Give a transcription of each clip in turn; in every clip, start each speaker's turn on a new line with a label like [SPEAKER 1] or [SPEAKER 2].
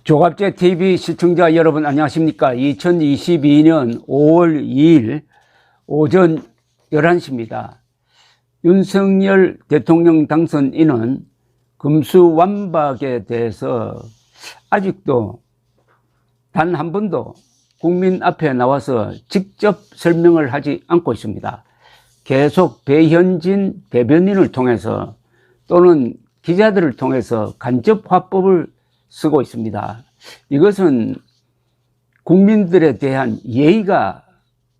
[SPEAKER 1] 조갑제 TV 시청자 여러분 안녕하십니까? 2022년 5월 2일 오전 11시입니다. 윤석열 대통령 당선인은 금수완박에 대해서 아직도 단 한 번도 국민 앞에 나와서 직접 설명을 하지 않고 있습니다. 계속 배현진 대변인을 통해서 또는 기자들을 통해서 간접 화법을 쓰고 있습니다. 이것은 국민들에 대한 예의가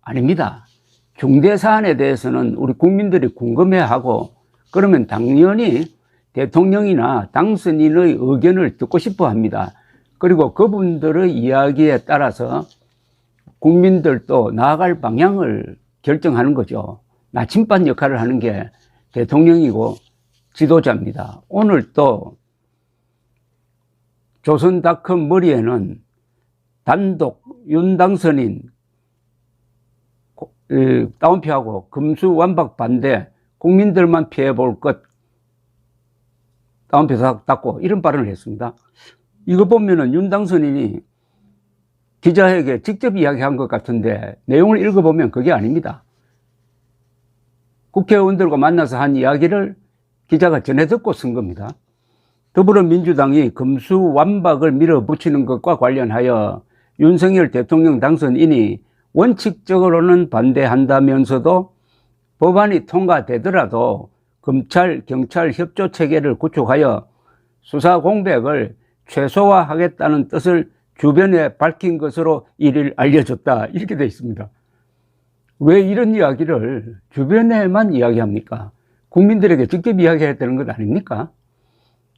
[SPEAKER 1] 아닙니다. 중대 사안에 대해서는 우리 국민들이 궁금해하고 그러면 당연히 대통령이나 당선인의 의견을 듣고 싶어 합니다. 그리고 그분들의 이야기에 따라서 국민들도 나아갈 방향을 결정하는 거죠. 나침반 역할을 하는 게 대통령이고 지도자입니다. 오늘 또 조선닷컴 머리에는 단독 윤 당선인 다운표하고 금수완박 반대 국민들만 피해볼 것 다운표 닫고 이런 발언을 했습니다. 이거 보면은 윤 당선인이 기자에게 직접 이야기한 것 같은데 내용을 읽어보면 그게 아닙니다. 국회의원들과 만나서 한 이야기를 기자가 전해 듣고 쓴 겁니다. 더불어민주당이 금수완박을 밀어붙이는 것과 관련하여 윤석열 대통령 당선인이 원칙적으로는 반대한다면서도 법안이 통과되더라도 검찰, 경찰 협조 체계를 구축하여 수사 공백을 최소화하겠다는 뜻을 주변에 밝힌 것으로 이를 알려졌다. 이렇게 되어 있습니다. 왜 이런 이야기를 주변에만 이야기합니까? 국민들에게 직접 이야기해야 되는 것 아닙니까?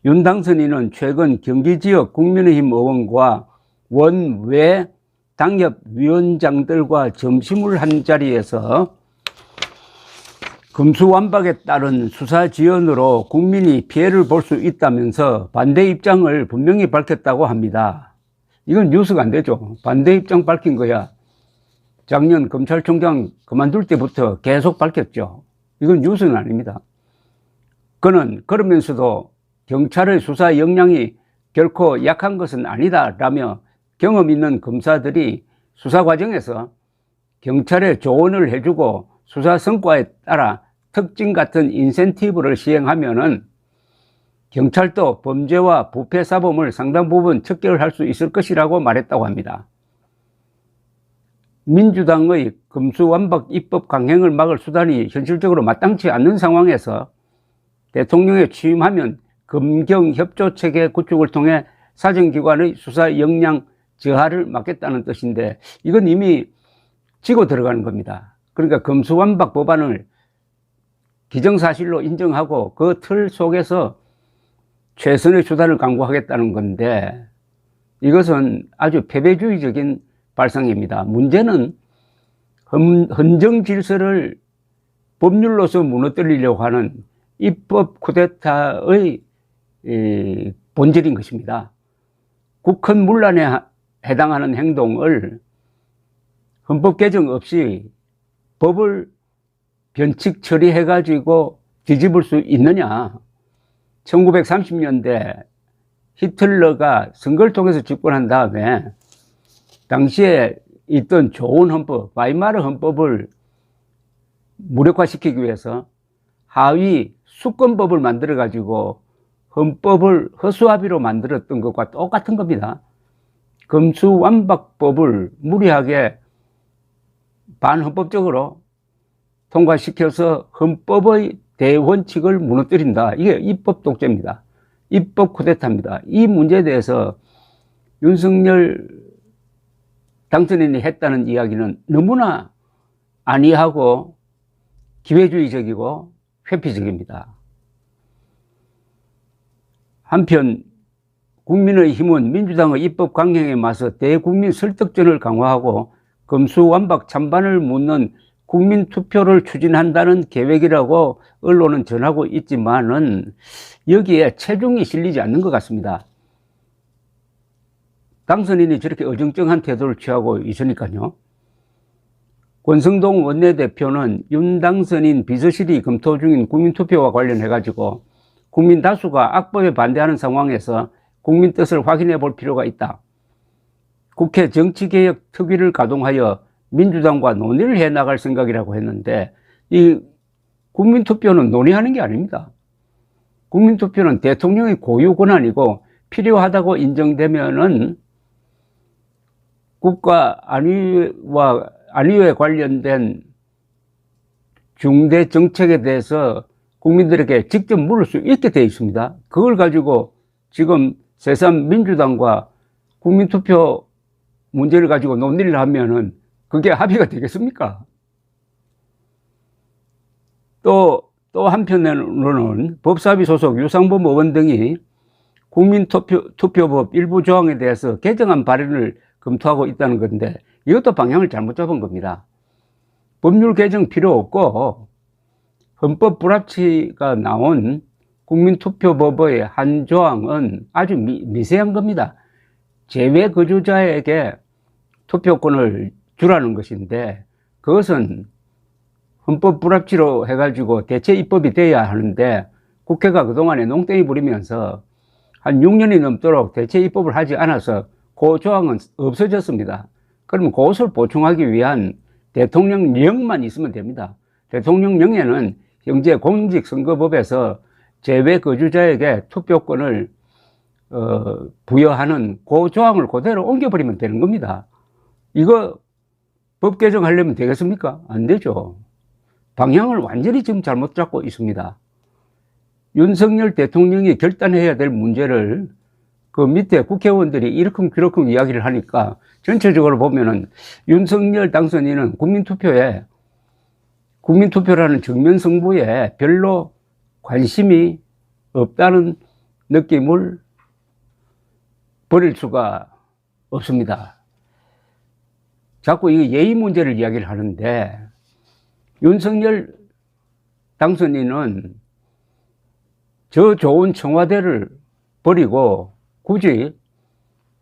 [SPEAKER 1] 윤 당선인은 최근 경기지역 국민의힘 의원과 원외 당협위원장들과 점심을 한 자리에서 금수완박에 따른 수사 지연으로 국민이 피해를 볼 수 있다면서 반대 입장을 분명히 밝혔다고 합니다. 이건 뉴스가 안 되죠. 반대 입장 밝힌 거야 작년 검찰총장 그만둘 때부터 계속 밝혔죠. 이건 뉴스는 아닙니다. 그는 그러면서도 경찰의 수사 역량이 결코 약한 것은 아니다라며 경험 있는 검사들이 수사 과정에서 경찰에 조언을 해주고 수사 성과에 따라 특징 같은 인센티브를 시행하면은 경찰도 범죄와 부패 사범을 상당 부분 척결할 수 있을 것이라고 말했다고 합니다. 민주당의 금수완박 입법 강행을 막을 수단이 현실적으로 마땅치 않는 상황에서 대통령에 취임하면 검경협조체계 구축을 통해 사정기관의 수사 역량 저하를 막겠다는 뜻인데 이건 이미 지고 들어가는 겁니다. 그러니까 금수완박 법안을 기정사실로 인정하고 그 틀 속에서 최선의 수단을 강구하겠다는 건데 이것은 아주 패배주의적인 발상입니다. 문제는 헌정 질서를 법률로서 무너뜨리려고 하는 입법 쿠데타의 본질인 것입니다. 국헌 문란에 해당하는 행동을 헌법 개정 없이 법을 변칙 처리해가지고 뒤집을 수 있느냐. 1930년대 히틀러가 선거를 통해서 집권한 다음에 당시에 있던 좋은 헌법, 바이마르 헌법을 무력화시키기 위해서 하위 수권법을 만들어가지고 헌법을 허수아비로 만들었던 것과 똑같은 겁니다. 금수완박법을 무리하게 반헌법적으로 통과시켜서 헌법의 대원칙을 무너뜨린다. 이게 입법 독재입니다. 입법 쿠데타입니다. 이 문제에 대해서 윤석열 당선인이 했다는 이야기는 너무나 안이하고 기회주의적이고 회피적입니다. 한편 국민의힘은 민주당의 입법 강행에 맞서 대국민 설득전을 강화하고 금수완박 찬반을 묻는 국민투표를 추진한다는 계획이라고 언론은 전하고 있지만은 여기에 체중이 실리지 않는 것 같습니다. 당선인이 저렇게 어정쩡한 태도를 취하고 있으니까요. 권성동 원내대표는 윤 당선인 비서실이 검토 중인 국민투표와 관련해 가지고 국민 다수가 악법에 반대하는 상황에서 국민 뜻을 확인해 볼 필요가 있다. 국회 정치개혁특위를 가동하여 민주당과 논의를 해나갈 생각이라고 했는데, 이 국민투표는 논의하는 게 아닙니다. 국민투표는 대통령의 고유 권한이고 필요하다고 인정되면은 국가 안위에 관련된 중대 정책에 대해서 국민들에게 직접 물을 수 있게 되어 있습니다. 그걸 가지고 지금 새삼 민주당과 국민투표 문제를 가지고 논의를 하면은 그게 합의가 되겠습니까? 또 한편으로는 법사위 소속 유상범 의원 등이 국민투표법 일부 조항에 대해서 개정안 발의를 검토하고 있다는 건데, 이것도 방향을 잘못 잡은 겁니다. 법률 개정 필요 없고 헌법 불합치가 나온 국민투표법의 한 조항은 아주 미세한 겁니다. 재외 거주자에게 투표권을 주라는 것인데, 그것은 헌법 불합치로 해가지고 대체 입법이 돼야 하는데, 국회가 그동안에 농땡이 부리면서 한 6년이 넘도록 대체 입법을 하지 않아서 그 조항은 없어졌습니다. 그러면 그것을 보충하기 위한 대통령령만 있으면 됩니다. 대통령령에는 현재 공직선거법에서 재외 거주자에게 투표권을 부여하는 그 조항을 그대로 옮겨버리면 되는 겁니다. 이거 법 개정하려면 되겠습니까? 안 되죠. 방향을 완전히 지금 잘못 잡고 있습니다. 윤석열 대통령이 결단해야 될 문제를 그 밑에 국회의원들이 이러쿵저러쿵 이야기를 하니까 전체적으로 보면은 윤석열 당선인은 국민투표라는 정면 승부에 별로 관심이 없다는 느낌을 버릴 수가 없습니다. 자꾸 이 예의 문제를 이야기를 하는데, 윤석열 당선인은 저 좋은 청와대를 버리고 굳이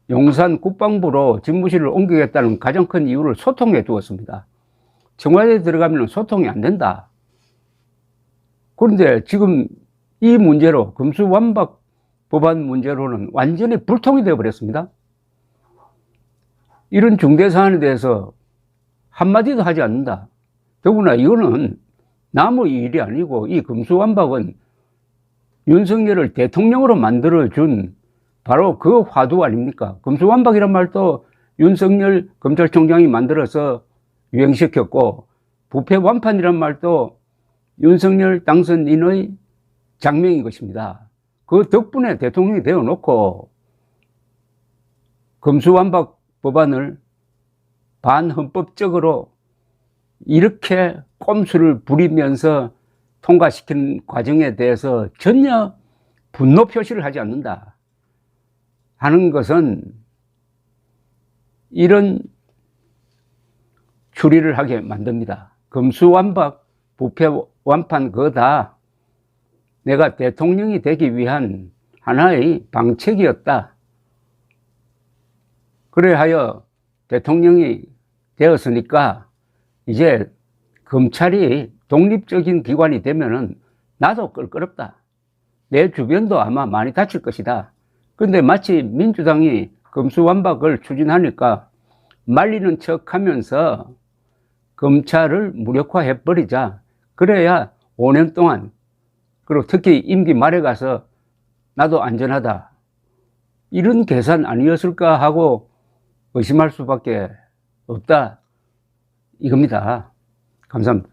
[SPEAKER 1] 용산 국방부로 집무실을 옮기겠다는 가장 큰 이유를 소통에 두었습니다. 청와대에 들어가면 소통이 안 된다. 그런데 지금 이 문제로, 금수완박 법안 문제로는 완전히 불통이 되어 버렸습니다. 이런 중대 사안에 대해서 한마디도 하지 않는다. 더구나 이거는 남의 일이 아니고, 이 금수완박은 윤석열을 대통령으로 만들어준 바로 그 화두 아닙니까? 금수완박이란 말도 윤석열 검찰총장이 만들어서 유행시켰고, 부패 완판이란 말도 윤석열 당선인의 장명인 것입니다. 그 덕분에 대통령이 되어놓고 금수완박 법안을 반헌법적으로 이렇게 꼼수를 부리면서 통과시킨 과정에 대해서 전혀 분노 표시를 하지 않는다 하는 것은 이런 추리를 하게 만듭니다. 금수완박, 부패 완판 그거 다 내가 대통령이 되기 위한 하나의 방책이었다. 그래하여 대통령이 되었으니까 이제 검찰이 독립적인 기관이 되면은 나도 껄끄럽다. 내 주변도 아마 많이 다칠 것이다. 그런데 마치 민주당이 금수완박을 추진하니까 말리는 척 하면서 검찰을 무력화해버리자. 그래야 5년 동안, 그리고 특히 임기 말에 가서 나도 안전하다. 이런 계산 아니었을까 하고 의심할 수밖에 없다. 이겁니다. 감사합니다.